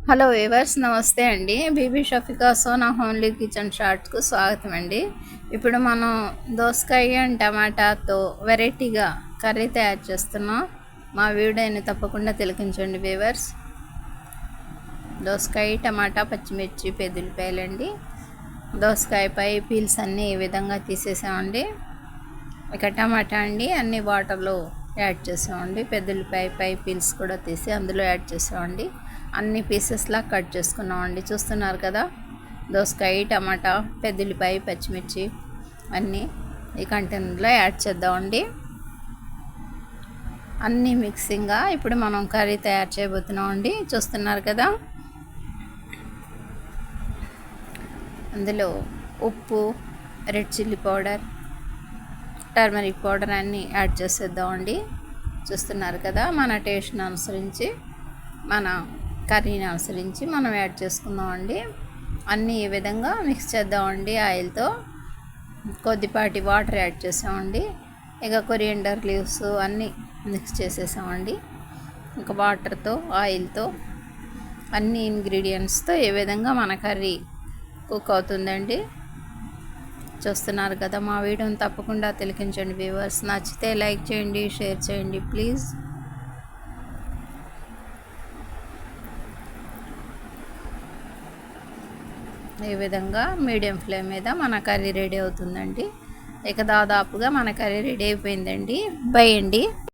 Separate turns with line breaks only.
Hello viewers, నమస్తే అండి. Bibi Shafika Sona homely kitchen షార్ట్స్కు స్వాగతం అండి. ఇప్పుడు మనం దోసకాయ అండ్ టమాటాతో వెరైటీగా కర్రీ తయారు చేస్తున్నాం. మా వీడియోని తప్పకుండా తిలకించండి వ్యూవర్స్. దోసకాయ, టమాటా, పచ్చిమిర్చి, పెద్దులపాయలండి. దోసకాయపై పీల్స్ అన్నీ ఈ విధంగా తీసేసామండి. ఇక టమాటా అండి అన్ని వాటర్లో యాడ్ చేసామండి. పెద్దులపాయ పీల్స్ కూడా తీసి అందులో యాడ్ చేసామండి. అన్ని పీసెస్లా కట్ చేసుకున్నామండి. చూస్తున్నారు కదా, దోసకాయ, టమాటా, పెద్దులపాయ, పచ్చిమిర్చి అన్నీ ఈ కంటైనర్లో యాడ్ చేద్దామండి. అన్నీ మిక్సింగ్గా ఇప్పుడు మనం కర్రీ తయారు చేయబోతున్నామండి. చూస్తున్నారు కదా, అందులో ఉప్పు, red chilli powder, turmeric powder అన్నీ యాడ్ చేసేద్దామండి. చూస్తున్నారు కదా, మన టేస్ట్ని అనుసరించి, మన కర్రీని అనుసరించి మనం యాడ్ చేసుకుందామండి. అన్నీ ఈ విధంగా మిక్స్ చేద్దామండి. ఆయిల్తో కొద్దిపాటి వాటర్ యాడ్ చేసామండి. ఇక కొరియండర్ లీవ్స్ అన్నీ మిక్స్ చేసేసామండి. ఇంకా వాటర్తో, ఆయిల్తో, అన్ని ఇంగ్రీడియంట్స్తో ఈ విధంగా మన కర్రీ కుక్ అవుతుందండి. చూస్తున్నారు కదా, మా వీడియోని తప్పకుండా తిలకించండి వ్యూవర్స్. నచ్చితే లైక్ చేయండి, షేర్ చేయండి ప్లీజ్. ఈ విధంగా మీడియం ఫ్లేమ్ మీద మన కర్రీ రెడీ అవుతుందండి. ఇక దాదాపుగా మన కర్రీ రెడీ అయిపోయిందండి. బై అండి.